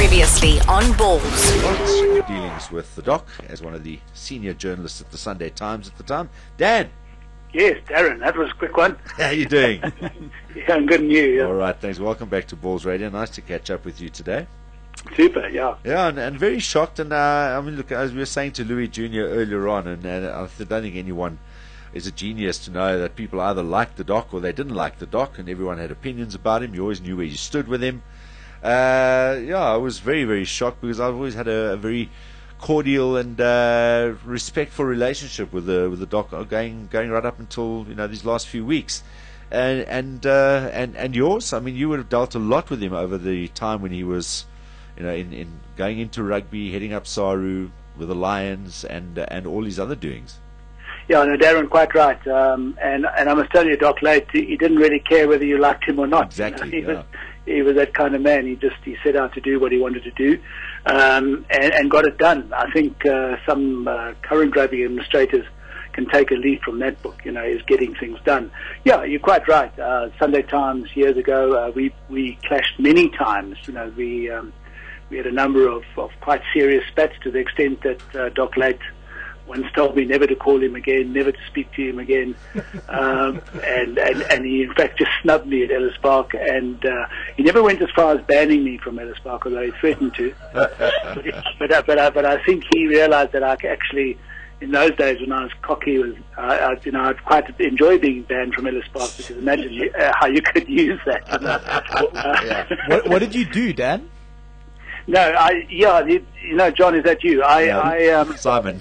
Previously on Ballz. Lots dealings with the Doc as one of the senior journalists at the Sunday Times at the time. Dan. Yes, Darren, that was a quick one. How you doing? Yeah, I'm good and you. Yeah. All right, thanks. Welcome back to Ballz Radio. Nice to catch up with you today. Super, yeah. Yeah, and very shocked. And I mean, look, as we were saying to Louis Jr. earlier on, and I don't think anyone is a genius to know that people either liked the Doc or they didn't like the Doc, and everyone had opinions about him. You always knew where you stood with him. I was very, very shocked because I've always had a very cordial and respectful relationship with the Doc, going right up until these last few weeks, and yours. I mean, you would have dealt a lot with him over the time when he was, in going into rugby, heading up Saru with the Lions, and all his other doings. Yeah, no, Darren, quite right. And I must tell you, Doc Late, he didn't really care whether you liked him or not. Exactly. He was that kind of man. He set out to do what he wanted to do, and got it done. I think some current rugby administrators can take a leaf from that book. Is getting things done. Yeah, you're quite right. Sunday Times years ago, we clashed many times. We had a number of quite serious spats, to the extent that Doc Late once told me never to call him again, never to speak to him again, and he in fact just snubbed me at Ellis Park, and he never went as far as banning me from Ellis Park, although he threatened to. But I think he realised that I actually, in those days when I was cocky, I'd quite enjoy being banned from Ellis Park, because imagine how you could use that. What did you do, Dan? No, John, is that you? Simon. Simon.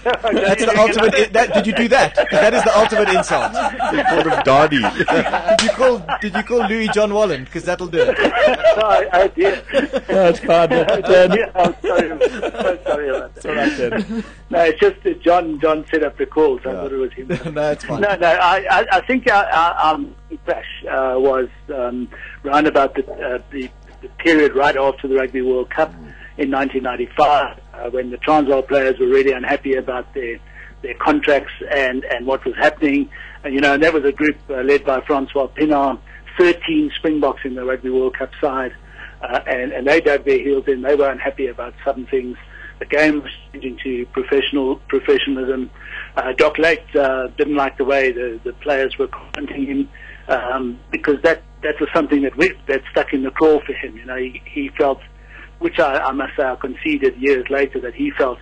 That's the ultimate. Did you do that? That is the ultimate insult. You called him Dardy. Did you call Louis John Wallen? Because that'll do it. I did. That's fine. Yeah, I'm sorry. I'm so sorry about that. It's all right, then. No, it's just that John set up the call, so I thought it was him. No, it's fine. No, I think our crash was round about the period right after the Rugby World Cup in 1995, when the Transvaal players were really unhappy about their contracts and what was happening. And that was a group led by Francois Pienaar, 13 Springboks in the Rugby World Cup side, and they dug their heels in. They were unhappy about some things. The game was changing to professionalism. Doc Late didn't like the way the players were confronting him, because that was something that stuck in the craw for him. He felt, which I must say I conceded years later, that he felt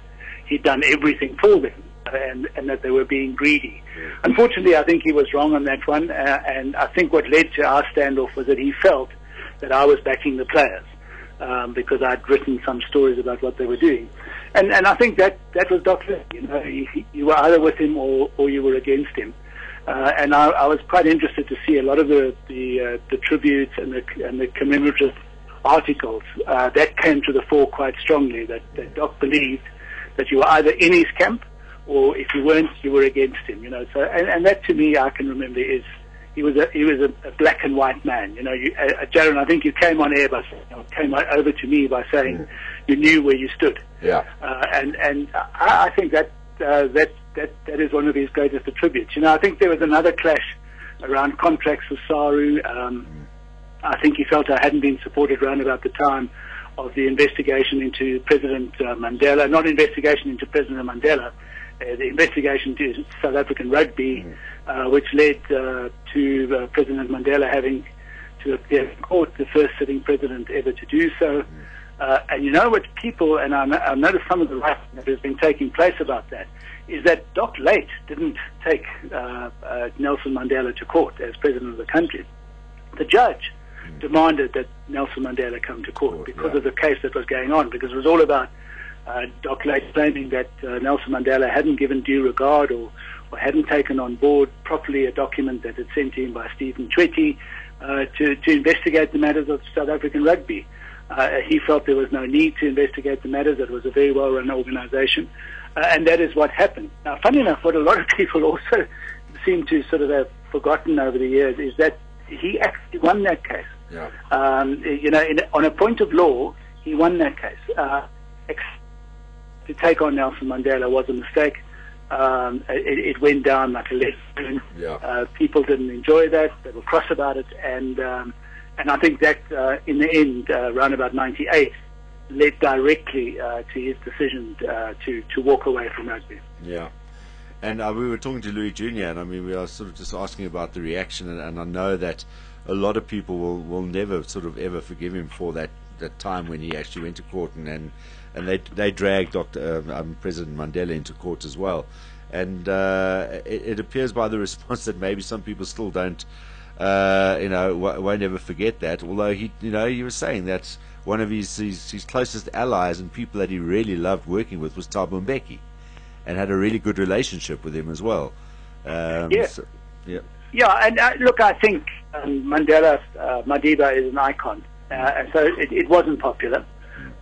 he'd done everything for them, and that they were being greedy. Unfortunately, I think he was wrong on that one, and I think what led to our standoff was that he felt that I was backing the players, because I'd written some stories about what they were doing. And I think that was Doc Late. You were either with him or you were against him. And I was quite interested to see a lot of the tributes and the commemorative articles that came to the fore quite strongly. That Doc believed that you were either in his camp, or if you weren't, you were against him. So and that, to me, I can remember, he was a black and white man. Jaron, I think you came on air came over to me by saying you knew where you stood. Yeah. And I think that is one of his greatest attributes. I think there was another clash around contracts with Saru. I think he felt I hadn't been supported around about the time of the investigation into President Mandela. Not investigation into President Mandela, the investigation to South African rugby, which led to President Mandela having to appear in court, the first sitting president ever to do so. And what people, and I noticed some of the writing that has been taking place about that, is that Doc Late didn't take Nelson Mandela to court as president of the country. The judge demanded that Nelson Mandela come to court because of the case that was going on, because it was all about Doc Late claiming that Nelson Mandela hadn't given due regard or hadn't taken on board properly a document that had sent to him by Stephen Twetty to investigate the matters of South African rugby. He felt there was no need to investigate the matters. It was a very well-run organisation, and that is what happened. Now, funny enough, what a lot of people also seem to sort of have forgotten over the years is that he actually won that case. Yeah. On a point of law, he won that case. To take on Nelson Mandela was a mistake. It went down like a lead balloon. Yeah. People didn't enjoy that. They were cross about it, and And I think that, in the end, around about 98, led directly to his decision to walk away from rugby. Yeah. And we were talking to Louis Jr., and I mean, we are sort of just asking about the reaction, and I know that a lot of people will never sort of ever forgive him for that time when he actually went to court, and they dragged President Mandela into court as well. And it appears by the response that maybe some people still don't, won't ever forget that. Although he was saying that one of his closest allies and people that he really loved working with was Thabo Mbeki, and had a really good relationship with him as well. Yeah. So, yeah. Yeah, and look, I think Mandela, Madiba is an icon, and so it wasn't popular.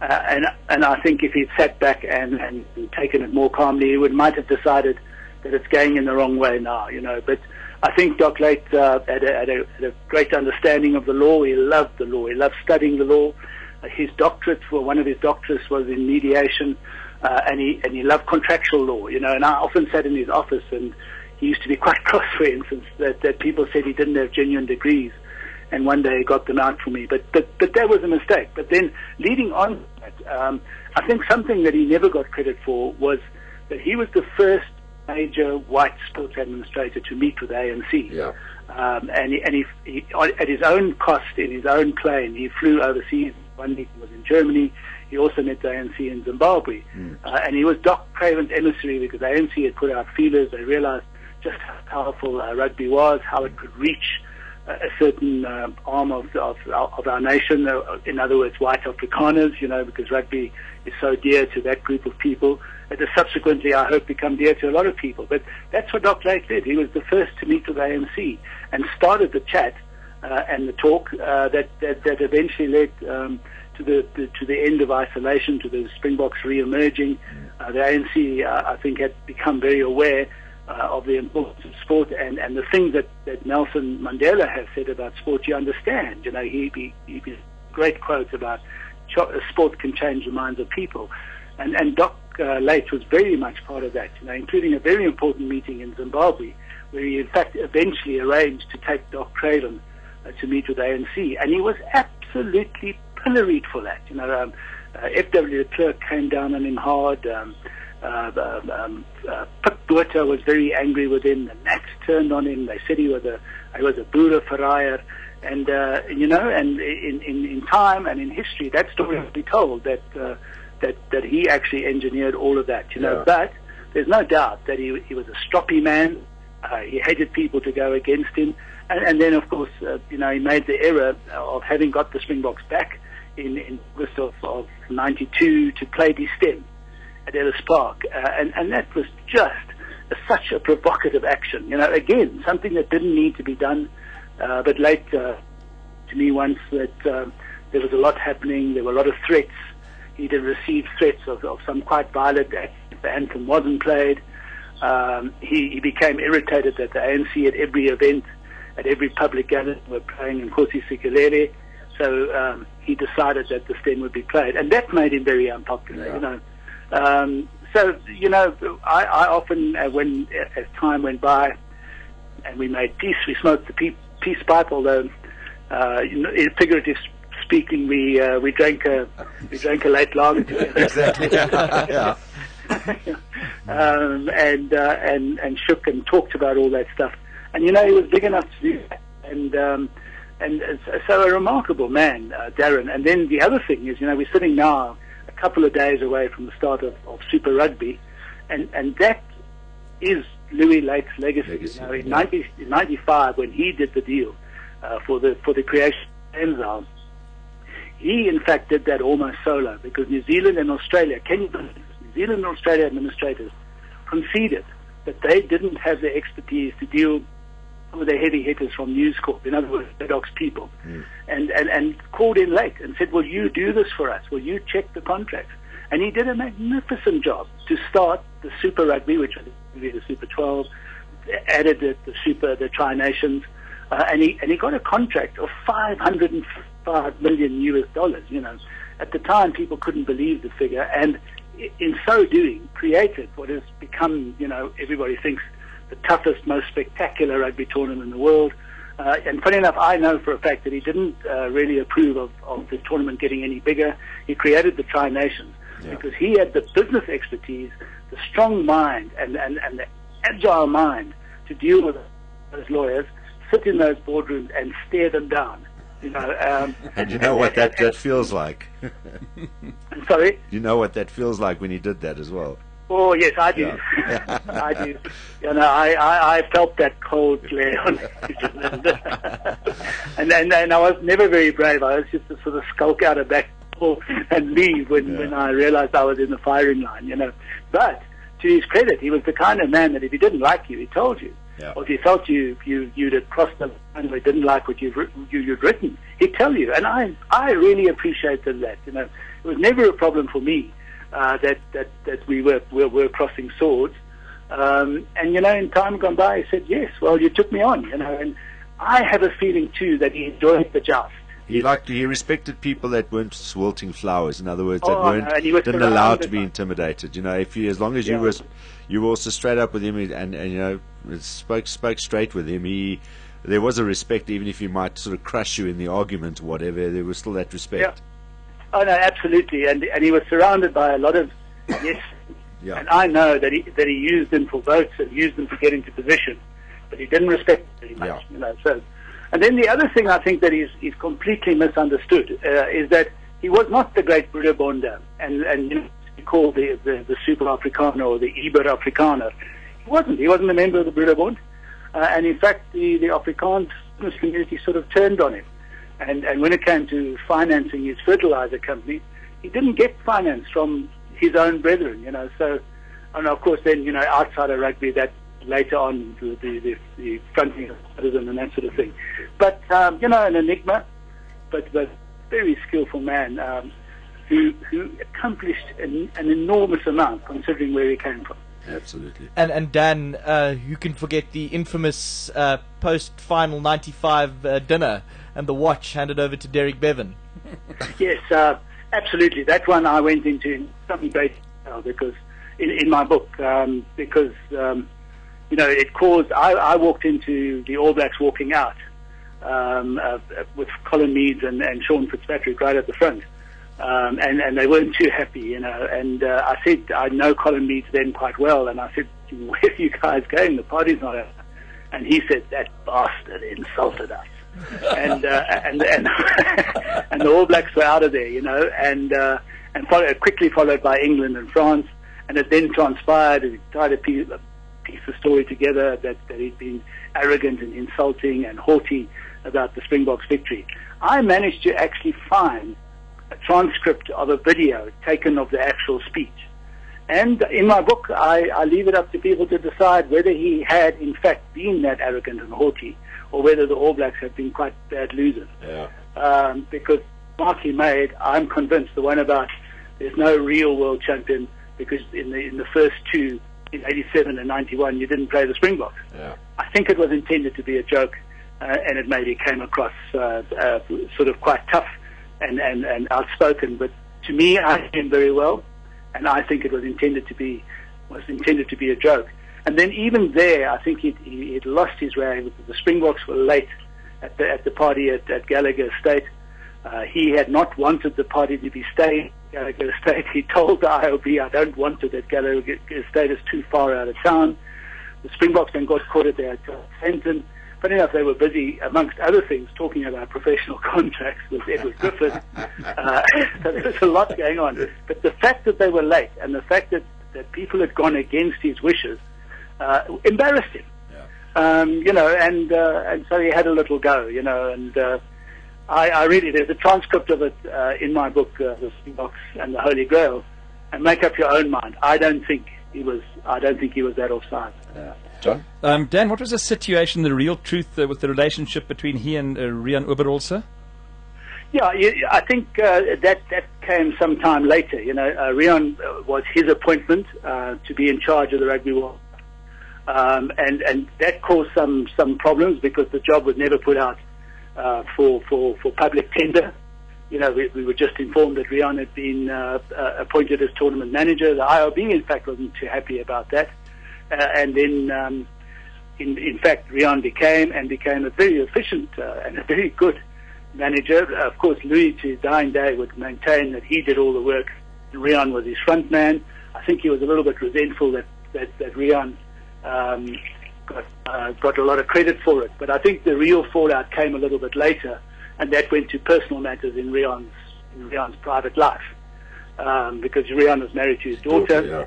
And I think if he'd sat back and taken it more calmly, he might have decided that it's going in the wrong way now, But I think Doc Late had a great understanding of the law. He loved the law. He loved studying the law. One of his doctorates was in mediation, and he loved contractual law, And I often sat in his office, and he used to be quite cross, for instance, that people said he didn't have genuine degrees, and one day he got them out for me. But that was a mistake. But then, leading on to that, I think something that he never got credit for was that he was the first major white sports administrator to meet with ANC. Yeah. And he, at his own cost, in his own plane, he flew overseas. One meeting was in Germany. He also met the ANC in Zimbabwe. And he was Doc Craven's emissary, because the ANC had put out feelers. They realized just how powerful rugby was, how it could reach a certain arm of our nation, in other words, white Afrikaners, because rugby is so dear to that group of people. It has subsequently, I hope, become dear to a lot of people. But that's what Doc Late did. He was the first to meet with ANC and started the chat and the talk that eventually led to the end of isolation, to the Springboks re-emerging. The ANC, I think, had become very aware of the importance of sport and the things that Nelson Mandela has said about sport. You understand, he great quotes about sport can change the minds of people, and Doc Late was very much part of that, including a very important meeting in Zimbabwe, where he in fact eventually arranged to take Doc Craven to meet with ANC, and he was absolutely pilloried for that. F.W. de Klerk came down on him hard. Pik Botha was very angry with him. The Nats turned on him. They said he was a Boere verraaier. And and in time and in history, that story will be told that he actually engineered all of that. But there's no doubt that he was a stroppy man. He hated people to go against him, and then of course he made the error of having got the Springboks back in August of '92 to play Stem at Ellis Park, and that was just such a provocative action. Again, something that didn't need to be done. But Late to me once that there was a lot happening. There were a lot of threats. He did receive threats of some quite violent acts if the anthem wasn't played. He became irritated that the ANC at every event, at every public gathering, were playing Nkosi Sikelele. So he decided that the Stem would be played, and that made him very unpopular. I often, as time went by, and we made peace, we smoked the peace pipe. Although, in figurative speaking, we drank a late lager together. Exactly. Yeah. And shook and talked about all that stuff. And he was big enough to do that. And so a remarkable man, Darren. And then the other thing is, we're sitting now a couple of days away from the start of Super Rugby, and that is Louis Late's legacy. In 95, when he did the deal for the creation of Ballz, he in fact did that almost solo, because New Zealand and Australia, New Zealand and Australia administrators conceded that they didn't have the expertise to deal with the heavy hitters from News Corp, in other words, Murdoch's people, and called in Late and said, will you do this for us? Will you check the contracts? And he did a magnificent job to start the Super Rugby, which was the Super 12, added the Tri-Nations, and he got a contract of $505 million. At the time, people couldn't believe the figure, and in so doing, created what has become, everybody thinks, the toughest, most spectacular rugby tournament in the world. And funny enough, I know for a fact that he didn't really approve of the tournament getting any bigger. He created the Tri-Nations because he had the business expertise, the strong mind, and the agile mind to deal with those lawyers, sit in those boardrooms and stare them down. And you know what that feels like. I'm sorry? You know what that feels like when he did that as well. Oh, yes, I do. Yeah. I do. I felt that cold glare on and I was never very brave. I was just to sort of skulk out a back door and leave when I realized I was in the firing line, But to his credit, he was the kind of man that if he didn't like you, he told you. Yeah. Or if he felt you'd have crossed the line or he didn't like what you'd written, he'd tell you. And I really appreciated that. It was never a problem for me that we were crossing swords. And in time gone by, he said, yes, well, you took me on, and I have a feeling too that he enjoyed the joust. He respected people that weren't swilting flowers. In other words, didn't no, allow to be intimidated. As long as you were also straight up with him and spoke straight with him. There was a respect, even if he might sort of crush you in the argument or whatever. There was still that respect. Yeah. Oh no, absolutely. And he was surrounded by a lot of yes. Yeah. And I know that he used them for votes and used them to get into position, but he didn't respect them very much. So. And then the other thing I think that is completely misunderstood is that he was not the great Broeder Bonde and called the Super Afrikaner or the Iber Afrikaner. He wasn't a member of the Broeder Bond. And in fact, the Afrikaans business community sort of turned on him. And when it came to financing his fertilizer company, he didn't get finance from his own brethren, So, and of course, then, outside of rugby, that later on, the fronting of citizen and that sort of thing. But, an enigma, but very skillful man who accomplished an enormous amount considering where he came from. Absolutely. And Dan, you can forget the infamous post-final 95 dinner and the watch handed over to Derek Bevan. Yes, absolutely. That one I went into in some great detail because in my book, because it caused. I walked into the All Blacks walking out with Colin Meads and Sean Fitzpatrick right at the front. And they weren't too happy, And I said, I know Colin Meads then quite well, and I said, where are you guys going? The party's not over. And he said, that bastard insulted us. and the All Blacks were out of there, and quickly followed by England and France. And it then transpired, and he tried to piece the story together that he'd been arrogant and insulting and haughty about the Springboks victory. I managed to actually find a transcript of a video taken of the actual speech. And in my book, I leave it up to people to decide whether he had, in fact, been that arrogant and haughty, or whether the All Blacks have been quite bad losers. Yeah. Because the mark he made, I'm convinced, the one about there's no real world champion, because in the first two, in 87 and 91, you didn't play the Springboks. Yeah. I think it was intended to be a joke, and it maybe came across sort of quite tough and outspoken, but to me, I knew him very well, and I think it was intended to be a joke. And then even there, I think he'd lost his way. The Springboks were late at the party at Gallagher Estate. He had not wanted the party to be staying at Gallagher Estate. He told the IOB, I don't want it at Gallagher Estate, it's too far out of town. The Springboks then got caught at their Fenton. Funny enough, they were busy, amongst other things, talking about professional contracts with Edward Griffith. So there was a lot going on. But the fact that they were late and the fact that people had gone against his wishes embarrassed him. Yeah. And so he had a little go, and I really, there's a transcript of it in my book, The Springboks and the Holy Grail, and make up your own mind. I don't think he was that offside. Yeah. John? Dan, what was the situation, the real truth with the relationship between he and Rian Oberholzer? Yeah, I think that came some time later. Rian was his appointment to be in charge of the Rugby World Cup. And that caused some problems because the job was never put out for public tender. We were just informed that Rian had been appointed as tournament manager. The IOB, in fact, wasn't too happy about that. And then in fact, Rian became a very efficient and a very good manager. Of course, Louis, to his dying day, would maintain that he did all the work. Rian was his front man. I think he was a little bit resentful that Rian got a lot of credit for it. But I think the real fallout came a little bit later, and that went to personal matters in Rian's private life, because Rian was married to his daughter. Yeah.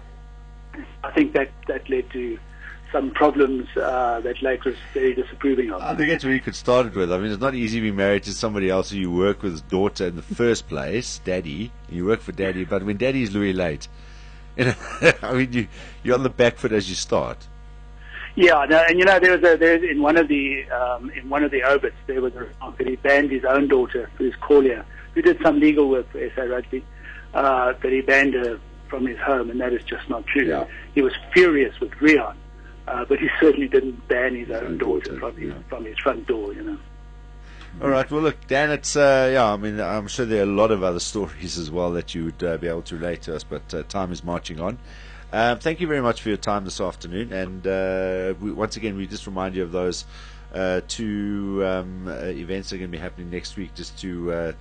I think that led to some problems that Lake was very disapproving of. I think that's where you could start it with. I mean, it's not easy being married to somebody else who you work with, his daughter in the first place, Daddy. You work for Daddy, but when Daddy's Louis Late, I mean, you're on the back foot as you start. Yeah, no, and there's in one of the obits there was a remark that he banned his own daughter, who's Corlia, who did some legal work for SA Rugby, that he banned her from his home, and that is just not true. Yeah. He was furious with Rian, but he certainly didn't ban his own daughter from his front door. All right. Well, look, Dan, it's I mean, I'm sure there are a lot of other stories as well that you would be able to relate to us, but time is marching on. Thank you very much for your time this afternoon, and once again, we just remind you of those two events that are going to be happening next week, just to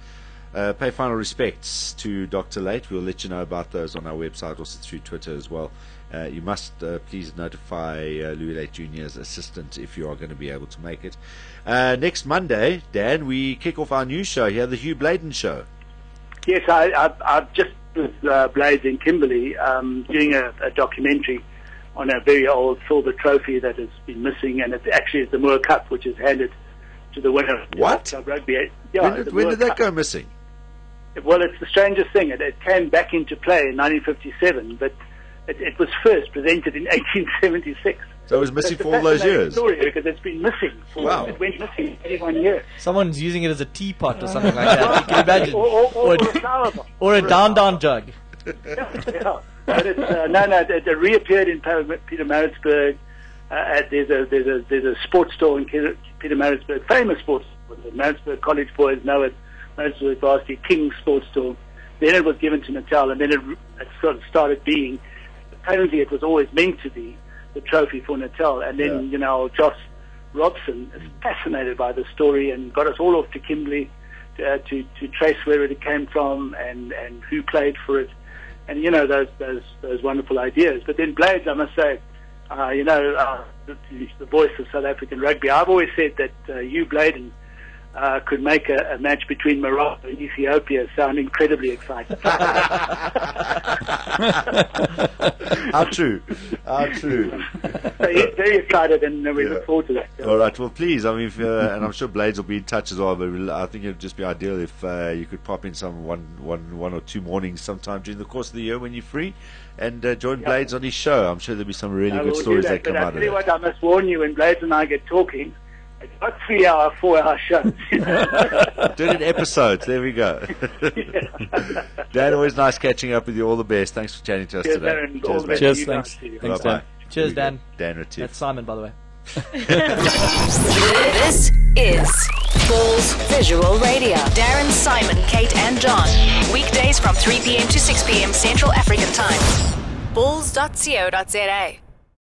pay final respects to Dr. Late. We'll let you know about those on our website, also through Twitter as well. You must please notify Louis Late Jr.'s assistant if you are going to be able to make it. Next Monday, Dan, we kick off our new show here, the Hugh Bladen Show. Yes, I've just with Ballz in Kimberley doing a documentary on a very old silver trophy that has been missing, and it's actually the Moore Cup, which is handed to the winner What? of rugby. Yeah, When did that go missing? Well, it's the strangest thing. It came back into play in 1957, but it was first presented in 1876. So it was missing for all those years? Story, because it's been missing. It went missing 21 years. Someone's using it as a teapot or something like that. You can imagine. Or a flower pot. Or a down jug. Yeah. But it reappeared in Pietermaritzburg. There's a sports store in Pietermaritzburg, famous sports store. The Maritzburg College boys know it. Maritzburg Varsity King Sports Store. Then it was given to Natal, and then it sort of started being. Apparently, it was always meant to be the trophy for Natal, and then Josh Robson is fascinated by the story and got us all off to Kimberley to trace where it came from and who played for it, and those wonderful ideas. But then Ballz, I must say, the voice of South African rugby. I've always said that Hugh Bladen could make a match between Morocco and Ethiopia sound incredibly exciting. How true. So he's very excited, and we look forward to that. All right, well, please, I mean, and I'm sure Ballz will be in touch as well, but I think it would just be ideal if you could pop in one or two mornings sometime during the course of the year when you're free, and join Ballz on his show. I'm sure there'll be some really good stories that come out of it. But I tell you what, I must warn you, when Ballz and I get talking, it's not 3-hour, 4-hour shows. Doing it in episodes. There we go. Dan, always nice catching up with you. All the best. Thanks for chatting to us today. Darren, Cheers, mate. Cheers, thanks. Thanks, Dan. Cheers, Dan. Dan Retief. That's Simon, by the way. This is Ballz Visual Radio. Darren, Simon, Kate, and John. Weekdays from 3 p.m. to 6 p.m. Central African Time. Ballz.co.za.